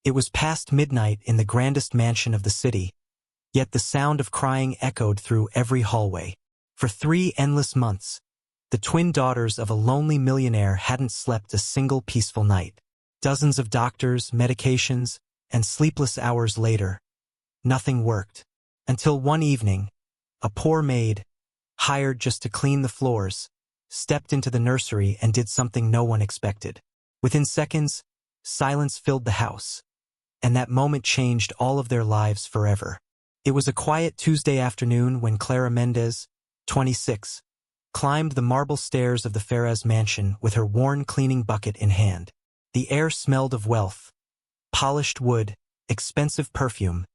It was past midnight in the grandest mansion of the city, yet the sound of crying echoed through every hallway. For 3 endless months, the twin daughters of a lonely millionaire hadn't slept a single peaceful night. Dozens of doctors, medications, and sleepless hours later, nothing worked. Until one evening, a poor maid, hired just to clean the floors, stepped into the nursery and did something no one expected. Within seconds, silence filled the house, and that moment changed all of their lives forever. It was a quiet Tuesday afternoon when Clara Mendez, 26, climbed the marble stairs of the Ferraz mansion with her worn cleaning bucket in hand. The air smelled of wealth, polished wood, expensive perfume,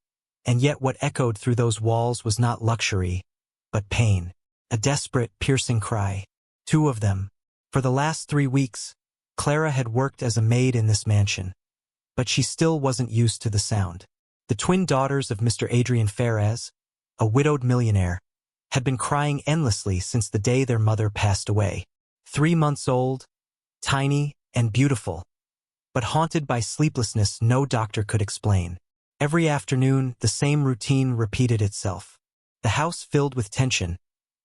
and yet what echoed through those walls was not luxury, but pain. A desperate, piercing cry. 2 of them. For the last 3 weeks, Clara had worked as a maid in this mansion, but she still wasn't used to the sound. The twin daughters of Mr. Adrian Ferraz, a widowed millionaire, had been crying endlessly since the day their mother passed away. 3 months old, tiny and beautiful, but haunted by sleeplessness no doctor could explain. Every afternoon, the same routine repeated itself. The house filled with tension,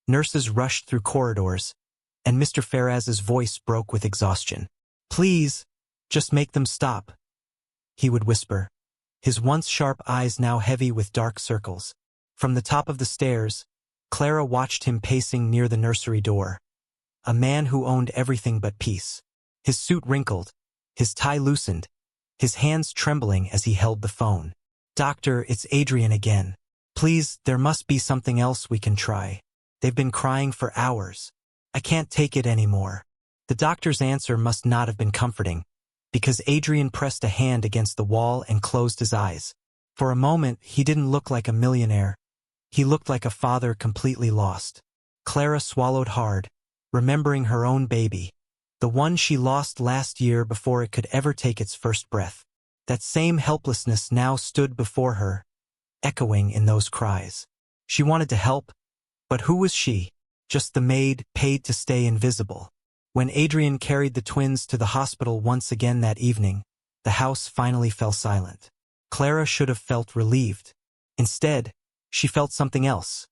nurses rushed through corridors, and Mr. Ferraz's voice broke with exhaustion. "Please, just make them stop," he would whisper, his once sharp eyes now heavy with dark circles. From the top of the stairs, Clara watched him pacing near the nursery door, a man who owned everything but peace. His suit wrinkled, his tie loosened, his hands trembling as he held the phone. "Doctor, it's Adrian again. Please, there must be something else we can try. They've been crying for hours. I can't take it anymore." The doctor's answer must not have been comforting, because Adrian pressed a hand against the wall and closed his eyes. For a moment, he didn't look like a millionaire. He looked like a father completely lost. Clara swallowed hard, remembering her own baby, the one she lost last year before it could ever take its first breath. That same helplessness now stood before her, echoing in those cries. She wanted to help, but who was she? Just the maid, paid to stay invisible. When Adrian carried the twins to the hospital once again that evening, the house finally fell silent. Clara should have felt relieved. Instead, she felt something else,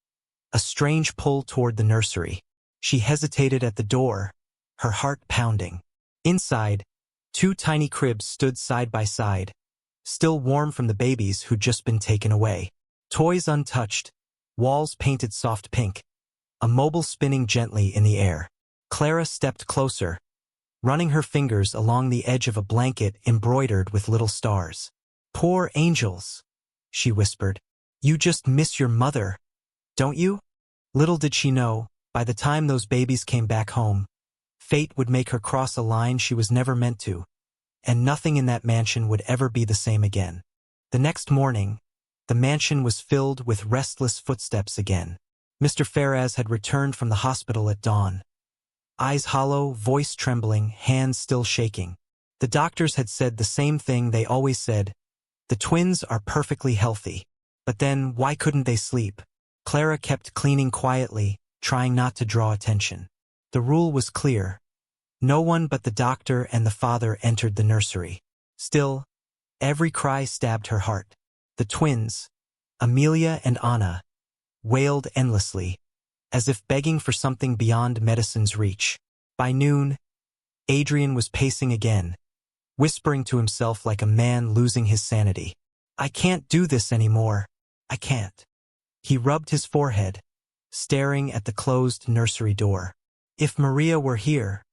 a strange pull toward the nursery. She hesitated at the door, her heart pounding. Inside, 2 tiny cribs stood side by side, still warm from the babies who'd just been taken away. Toys untouched, walls painted soft pink, a mobile spinning gently in the air. Clara stepped closer, running her fingers along the edge of a blanket embroidered with little stars. "Poor angels," she whispered. "You just miss your mother, don't you?" Little did she know, by the time those babies came back home, fate would make her cross a line she was never meant to, and nothing in that mansion would ever be the same again. The next morning, the mansion was filled with restless footsteps again. Mr. Ferraz had returned from the hospital at dawn. Eyes hollow, voice trembling, hands still shaking. The doctors had said the same thing they always said: the twins are perfectly healthy. But then, why couldn't they sleep? Clara kept cleaning quietly, trying not to draw attention. The rule was clear. No one but the doctor and the father entered the nursery. Still, every cry stabbed her heart. The twins, Amelia and Anna, wailed endlessly, as if begging for something beyond medicine's reach. By noon, Adrian was pacing again, whispering to himself like a man losing his sanity. "I can't do this anymore. I can't." He rubbed his forehead, staring at the closed nursery door. If Maria were here,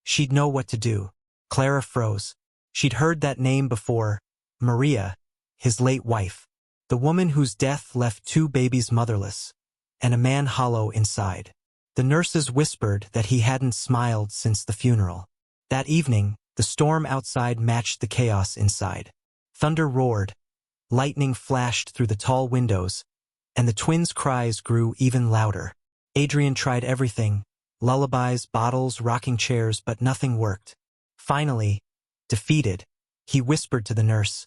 she'd know what to do. Clara froze. She'd heard that name before, Maria, his late wife, the woman whose death left 2 babies motherless, and a man hollow inside. The nurses whispered that he hadn't smiled since the funeral. That evening, the storm outside matched the chaos inside. Thunder roared, lightning flashed through the tall windows, and the twins' cries grew even louder. Adrian tried everything, lullabies, bottles, rocking chairs, but nothing worked. Finally, defeated, he whispered to the nurse,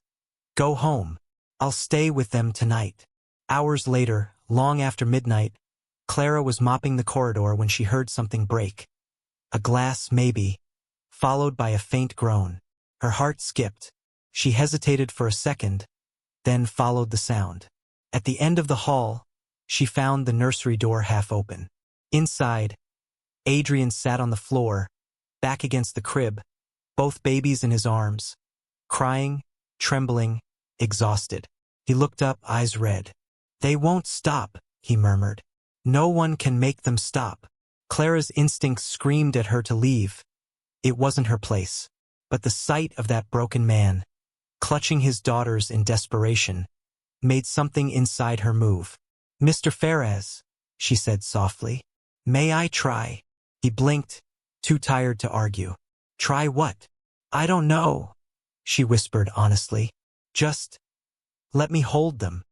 "Go home. I'll stay with them tonight." Hours later, long after midnight, Clara was mopping the corridor when she heard something break. A glass, maybe, followed by a faint groan. Her heart skipped. She hesitated for a second, then followed the sound. At the end of the hall, she found the nursery door half open. Inside, Adrian sat on the floor, back against the crib, both babies in his arms, crying, trembling, exhausted. He looked up, eyes red. "They won't stop," he murmured. "No one can make them stop." Clara's instincts screamed at her to leave. It wasn't her place. But the sight of that broken man, clutching his daughters in desperation, made something inside her move. "Mr. Ferez," she said softly, "may I try?" He blinked, too tired to argue. "Try what?" "I don't know," she whispered honestly. "Just let me hold them."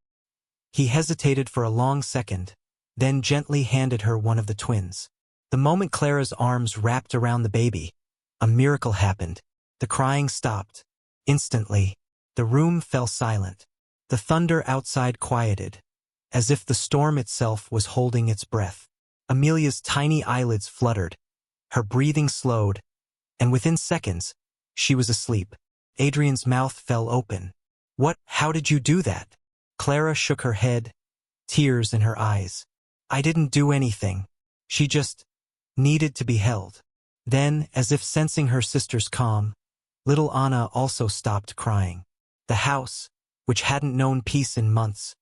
He hesitated for a long second, then gently handed her one of the twins. The moment Clara's arms wrapped around the baby, a miracle happened. The crying stopped. Instantly, the room fell silent. The thunder outside quieted, as if the storm itself was holding its breath. Amelia's tiny eyelids fluttered, her breathing slowed, and within seconds, she was asleep. Adrian's mouth fell open. "What? How did you do that?" Clara shook her head, tears in her eyes. "I didn't do anything. She just needed to be held." Then, as if sensing her sister's calm, little Anna also stopped crying. The house, which hadn't known peace in months,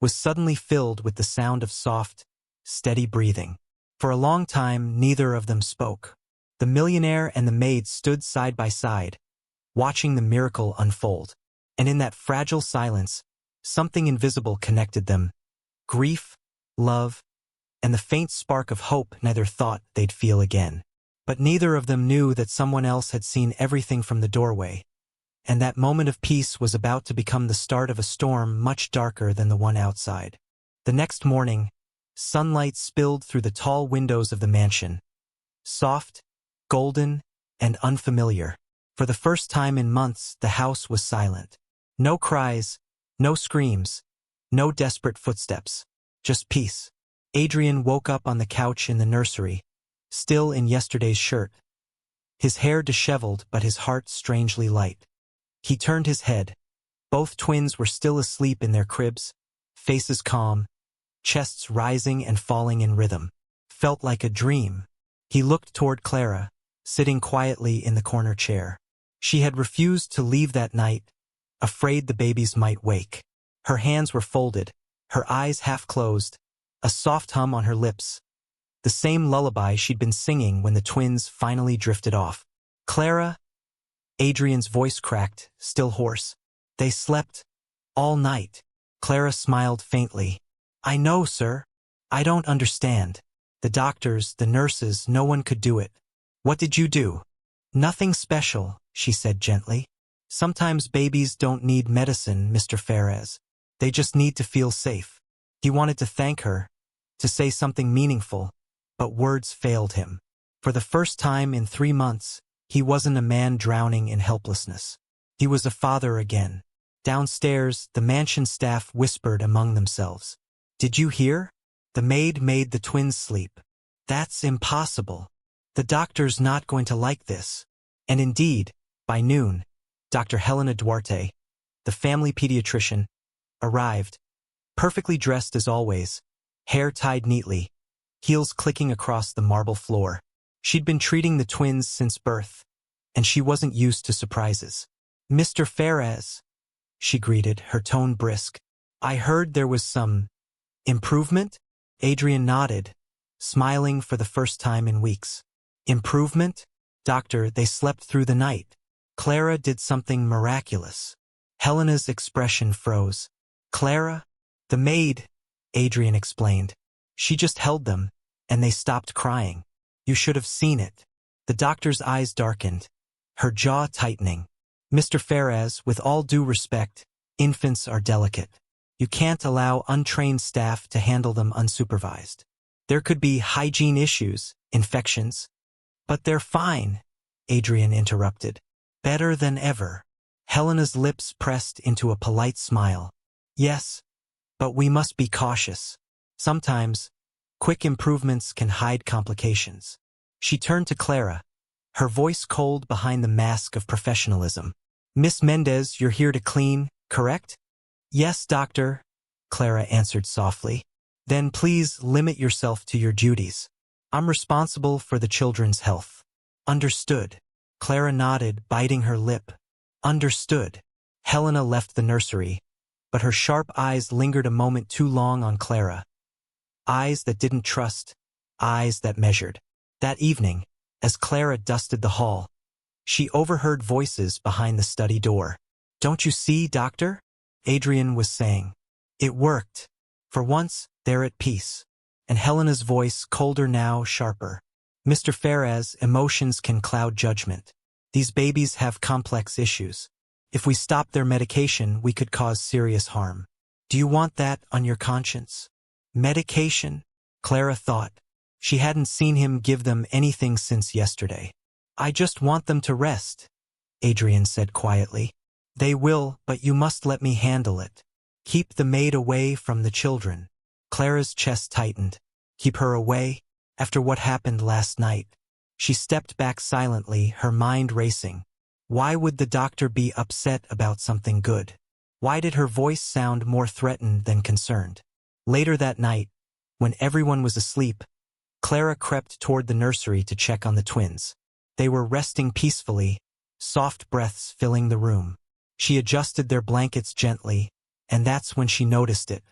was suddenly filled with the sound of soft, steady breathing. For a long time, neither of them spoke. The millionaire and the maid stood side by side, watching the miracle unfold. And in that fragile silence, something invisible connected them. Grief, love, and the faint spark of hope neither thought they'd feel again. But neither of them knew that someone else had seen everything from the doorway, and that moment of peace was about to become the start of a storm much darker than the one outside. The next morning, sunlight spilled through the tall windows of the mansion, soft, golden, and unfamiliar. For the first time in months, the house was silent. No cries, no screams, no desperate footsteps, just peace. Adrian woke up on the couch in the nursery, still in yesterday's shirt, his hair disheveled but his heart strangely light. He turned his head. Both twins were still asleep in their cribs, faces calm, chests rising and falling in rhythm. Felt like a dream. He looked toward Clara, sitting quietly in the corner chair. She had refused to leave that night, afraid the babies might wake. Her hands were folded, her eyes half closed, a soft hum on her lips. The same lullaby she'd been singing when the twins finally drifted off. "Clara," Adrian's voice cracked, still hoarse. "They slept all night." Clara smiled faintly. "I know, sir. I don't understand. The doctors, the nurses, no one could do it. What did you do?" "Nothing special," she said gently. "Sometimes babies don't need medicine, Mr. Ferez. They just need to feel safe." He wanted to thank her, to say something meaningful, but words failed him. For the first time in 3 months, he wasn't a man drowning in helplessness. He was a father again. Downstairs, the mansion staff whispered among themselves. "Did you hear? The maid made the twins sleep. That's impossible. The doctor's not going to like this." And indeed, by noon, Dr. Helena Duarte, the family pediatrician, arrived, perfectly dressed as always, hair tied neatly, heels clicking across the marble floor. She'd been treating the twins since birth, and she wasn't used to surprises. "Mr. Ferez," she greeted, her tone brisk. "I heard there was some improvement?" Adrian nodded, smiling for the first time in weeks. "Improvement? Doctor, they slept through the night. Clara did something miraculous." Helena's expression froze. "Clara? The maid," Adrian explained. "She just held them, and they stopped crying. You should have seen it." The doctor's eyes darkened, her jaw tightening. "Mr. Ferez, with all due respect, infants are delicate. You can't allow untrained staff to handle them unsupervised. There could be hygiene issues, infections." "But they're fine," Adrian interrupted. "Better than ever." Helena's lips pressed into a polite smile. "Yes, but we must be cautious. Sometimes, quick improvements can hide complications." She turned to Clara, her voice cold behind the mask of professionalism. Miss Mendez, you're here to clean, correct? Yes, doctor, Clara answered softly. Then please limit yourself to your duties. I'm responsible for the children's health. Understood. Clara nodded, biting her lip. Understood. Helena left the nursery, but her sharp eyes lingered a moment too long on Clara. Eyes that didn't trust, eyes that measured. That evening, as Clara dusted the hall, she overheard voices behind the study door. Don't you see, doctor? Adrian was saying. It worked. For once, they're at peace. And Helena's voice, colder now, sharper. Mr. Ferraz, emotions can cloud judgment. These babies have complex issues. If we stop their medication, we could cause serious harm. Do you want that on your conscience? Medication? Clara thought. She hadn't seen him give them anything since yesterday. I just want them to rest, Adrian said quietly. They will, but you must let me handle it. Keep the maid away from the children. Clara's chest tightened. Keep her away? After what happened last night? She stepped back silently, her mind racing. Why would the doctor be upset about something good? Why did her voice sound more threatened than concerned? Later that night, when everyone was asleep, Clara crept toward the nursery to check on the twins. They were resting peacefully, soft breaths filling the room. She adjusted their blankets gently, and that's when she noticed it.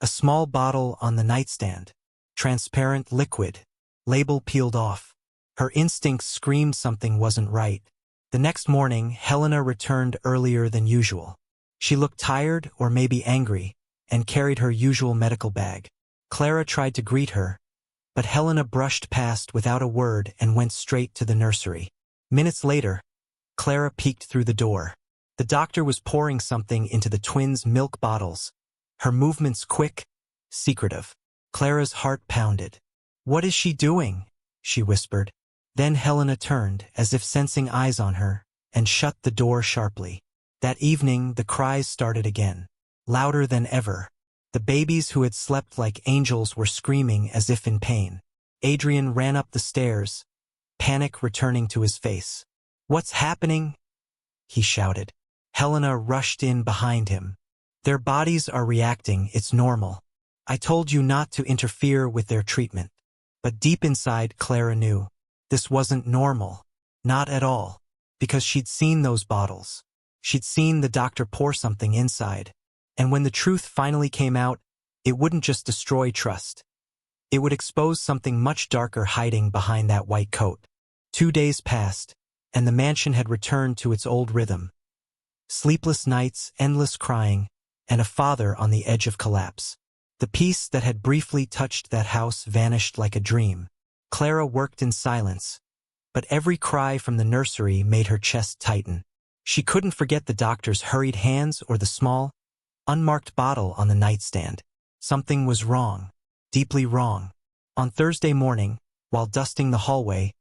A small bottle on the nightstand. Transparent liquid. Label peeled off. Her instincts screamed something wasn't right. The next morning, Helena returned earlier than usual. She looked tired or maybe angry, and carried her usual medical bag. Clara tried to greet her, but Helena brushed past without a word and went straight to the nursery. Minutes later, Clara peeked through the door. The doctor was pouring something into the twins' milk bottles. Her movements quick, secretive. Clara's heart pounded. What is she doing? She whispered. Then Helena turned, as if sensing eyes on her, and shut the door sharply. That evening, the cries started again. Louder than ever. The babies who had slept like angels were screaming as if in pain. Adrian ran up the stairs, panic returning to his face. What's happening? He shouted. Helena rushed in behind him. Their bodies are reacting, it's normal. I told you not to interfere with their treatment. But deep inside, Clara knew. This wasn't normal. Not at all. Because she'd seen those bottles. She'd seen the doctor pour something inside. And when the truth finally came out, it wouldn't just destroy trust. It would expose something much darker hiding behind that white coat. 2 days passed, and the mansion had returned to its old rhythm. Sleepless nights, endless crying, and a father on the edge of collapse. The peace that had briefly touched that house vanished like a dream. Clara worked in silence, but every cry from the nursery made her chest tighten. She couldn't forget the doctor's hurried hands or the small, unmarked bottle on the nightstand. Something was wrong, deeply wrong. On Thursday morning, while dusting the hallway,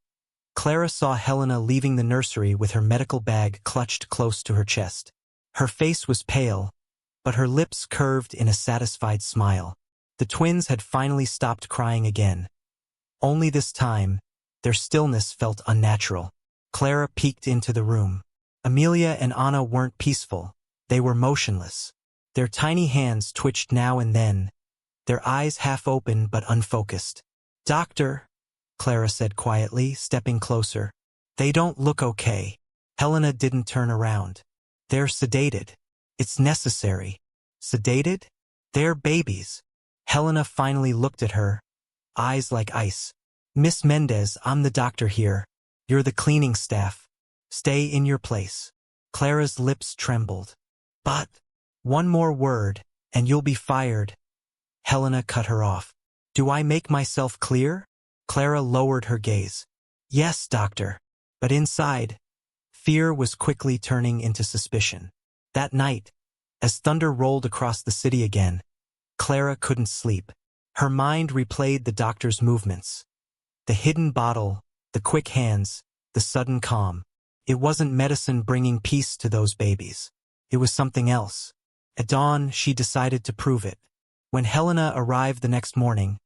Clara saw Helena leaving the nursery with her medical bag clutched close to her chest. Her face was pale, but her lips curved in a satisfied smile. The twins had finally stopped crying again. Only this time, their stillness felt unnatural. Clara peeked into the room. Amelia and Anna weren't peaceful. They were motionless. Their tiny hands twitched now and then, their eyes half open but unfocused. Doctor, Clara said quietly, stepping closer. They don't look okay. Helena didn't turn around. They're sedated. It's necessary. Sedated? They're babies. Helena finally looked at her, eyes like ice. Miss Mendez, I'm the doctor here. You're the cleaning staff. Stay in your place. Clara's lips trembled. But one more word, and you'll be fired. Helena cut her off. Do I make myself clear? Clara lowered her gaze. Yes, doctor. But inside, fear was quickly turning into suspicion. That night, as thunder rolled across the city again, Clara couldn't sleep. Her mind replayed the doctor's movements. The hidden bottle, the quick hands, the sudden calm. It wasn't medicine bringing peace to those babies. It was something else. At dawn, she decided to prove it. When Helena arrived the next morning,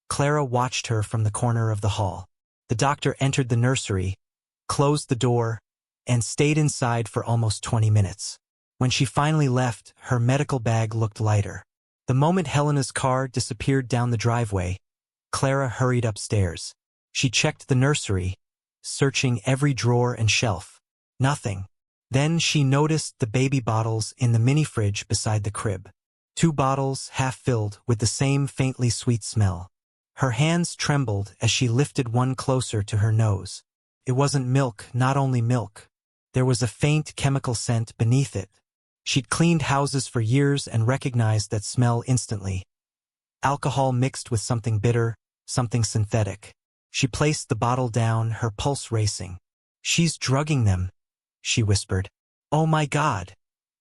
Clara watched her from the corner of the hall. The doctor entered the nursery, closed the door, and stayed inside for almost 20 minutes. When she finally left, her medical bag looked lighter. The moment Helena's car disappeared down the driveway, Clara hurried upstairs. She checked the nursery, searching every drawer and shelf. Nothing. Then she noticed the baby bottles in the mini-fridge beside the crib. 2 bottles half-filled with the same faintly sweet smell. Her hands trembled as she lifted one closer to her nose. It wasn't milk, not only milk. There was a faint chemical scent beneath it. She'd cleaned houses for years and recognized that smell instantly. Alcohol mixed with something bitter, something synthetic. She placed the bottle down, her pulse racing. "She's drugging them," she whispered. "Oh my God!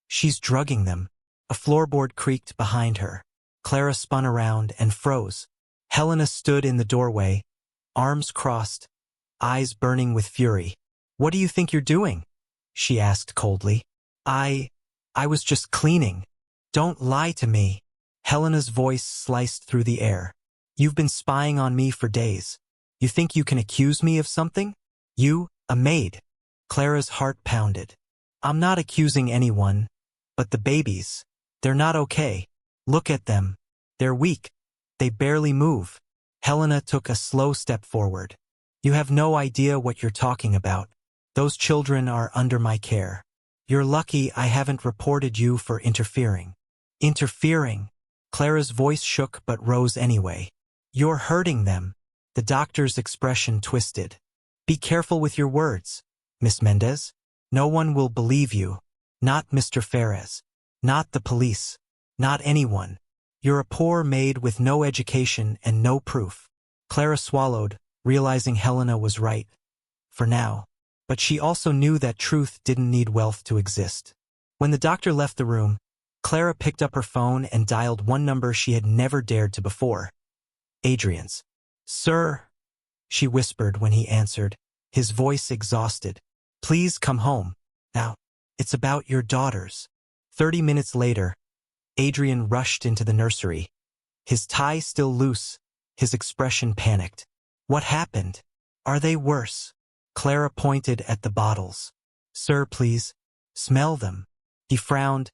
She's drugging them." A floorboard creaked behind her. Clara spun around and froze. Helena stood in the doorway, arms crossed, eyes burning with fury. "What do you think you're doing?" she asked coldly. I was just cleaning. Don't lie to me." Helena's voice sliced through the air. "You've been spying on me for days. You think you can accuse me of something? You, a maid?" Clara's heart pounded. "I'm not accusing anyone, but the babies. They're not okay. Look at them. They're weak. They barely move." Helena took a slow step forward. "You have no idea what you're talking about. Those children are under my care. You're lucky I haven't reported you for interfering." "Interfering?" Clara's voice shook but rose anyway. "You're hurting them." The doctor's expression twisted. "Be careful with your words, Miss Mendez. No one will believe you. Not Mr. Ferez. Not the police. Not anyone. You're a poor maid with no education and no proof." Clara swallowed, realizing Helena was right. For now. But she also knew that truth didn't need wealth to exist. When the doctor left the room, Clara picked up her phone and dialed one number she had never dared to before. Adrian's. "Sir," she whispered when he answered, his voice exhausted. "Please come home. Now, it's about your daughters." 30 minutes later, Adrian rushed into the nursery. His tie still loose, his expression panicked. "What happened? Are they worse?" Clara pointed at the bottles. "Sir, please, smell them." He frowned,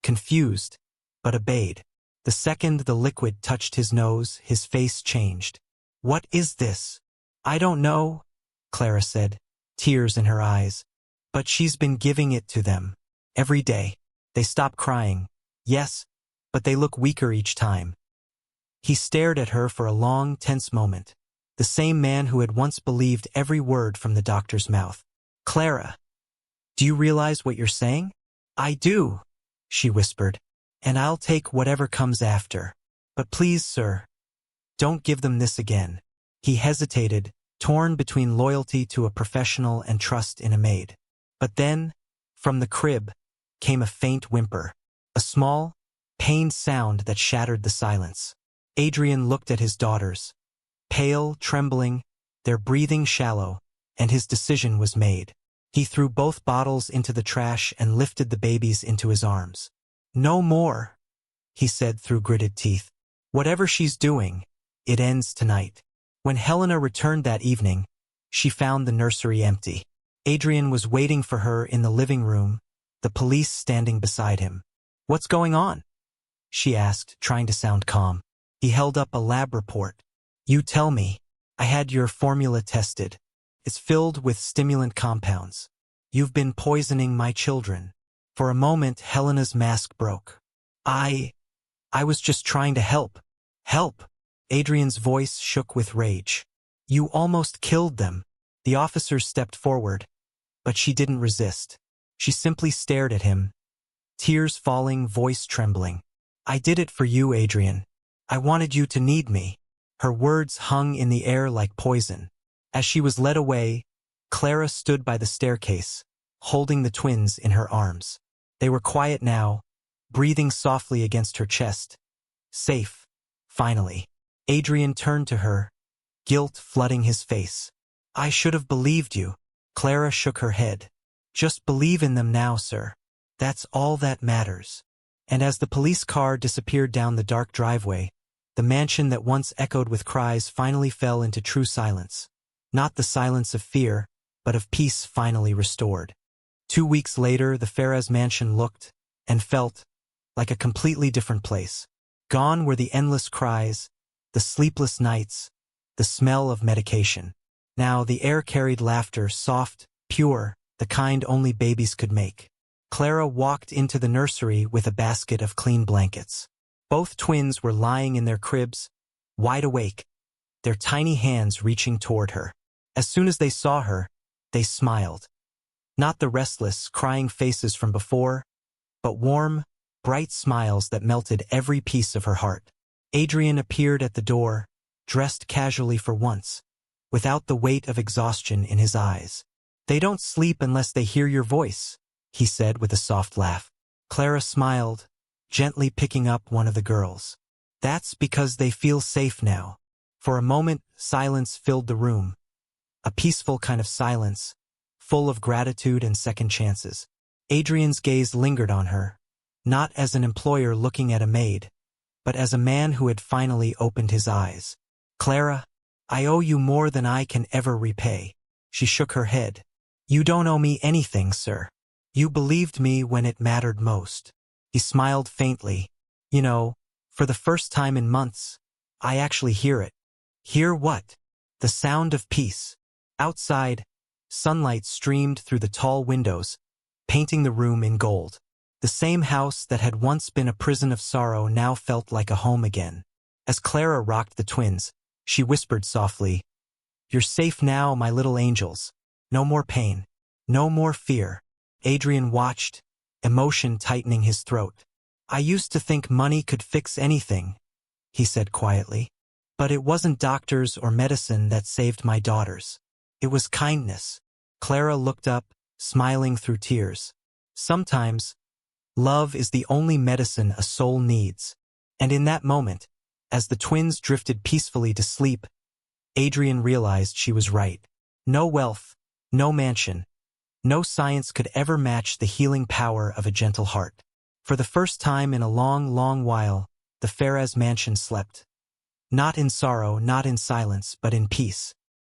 confused, but obeyed. The second the liquid touched his nose, his face changed. "What is this?" "I don't know," Clara said, tears in her eyes. "But she's been giving it to them. Every day. They stop crying. Yes, but they look weaker each time." He stared at her for a long, tense moment. The same man who had once believed every word from the doctor's mouth. "Clara, do you realize what you're saying?" "I do," she whispered, "and I'll take whatever comes after. But please, sir, don't give them this again." He hesitated, torn between loyalty to a professional and trust in a maid. But then, from the crib, came a faint whimper, a small, pained sound that shattered the silence. Adrian looked at his daughters. Pale, trembling, their breathing shallow, and his decision was made. He threw both bottles into the trash and lifted the babies into his arms. "No more," he said through gritted teeth. "Whatever she's doing, it ends tonight." When Helena returned that evening, she found the nursery empty. Adrian was waiting for her in the living room, the police standing beside him. "What's going on?" she asked, trying to sound calm. He held up a lab report. "You tell me. I had your formula tested. It's filled with stimulant compounds. You've been poisoning my children." For a moment, Helena's mask broke. I was just trying to help." "Help?" Adrian's voice shook with rage. "You almost killed them." The officer stepped forward, but she didn't resist. She simply stared at him, tears falling, voice trembling. "I did it for you, Adrian. I wanted you to need me." Her words hung in the air like poison. As she was led away, Clara stood by the staircase, holding the twins in her arms. They were quiet now, breathing softly against her chest. Safe, finally. Adrian turned to her, guilt flooding his face. "I should have believed you." Clara shook her head. "Just believe in them now, sir. That's all that matters." And as the police car disappeared down the dark driveway, the mansion that once echoed with cries finally fell into true silence. Not the silence of fear, but of peace finally restored. 2 weeks later, the Ferraz mansion looked and felt like a completely different place. Gone were the endless cries, the sleepless nights, the smell of medication. Now the air carried laughter, soft, pure, the kind only babies could make. Clara walked into the nursery with a basket of clean blankets. Both twins were lying in their cribs, wide awake, their tiny hands reaching toward her. As soon as they saw her, they smiled. Not the restless, crying faces from before, but warm, bright smiles that melted every piece of her heart. Adrian appeared at the door, dressed casually for once, without the weight of exhaustion in his eyes. "They don't sleep unless they hear your voice," he said with a soft laugh. Clara smiled, gently picking up one of the girls. "That's because they feel safe now." For a moment, silence filled the room. A peaceful kind of silence, full of gratitude and second chances. Adrian's gaze lingered on her, not as an employer looking at a maid, but as a man who had finally opened his eyes. "Clara, I owe you more than I can ever repay." She shook her head. "You don't owe me anything, sir. You believed me when it mattered most." He smiled faintly. "You know, for the first time in months, I actually hear it." "Hear what?" "The sound of peace." Outside, sunlight streamed through the tall windows, painting the room in gold. The same house that had once been a prison of sorrow now felt like a home again. As Clara rocked the twins, she whispered softly, "You're safe now, my little angels. No more pain. No more fear." Adrian watched, emotion tightening his throat. "I used to think money could fix anything," he said quietly. "But it wasn't doctors or medicine that saved my daughters. It was kindness." Clara looked up, smiling through tears. "Sometimes, love is the only medicine a soul needs." And in that moment, as the twins drifted peacefully to sleep, Adrian realized she was right. No wealth, no mansion, no science could ever match the healing power of a gentle heart. For the first time in a long, long while, the Ferraz mansion slept. Not in sorrow, not in silence, but in peace.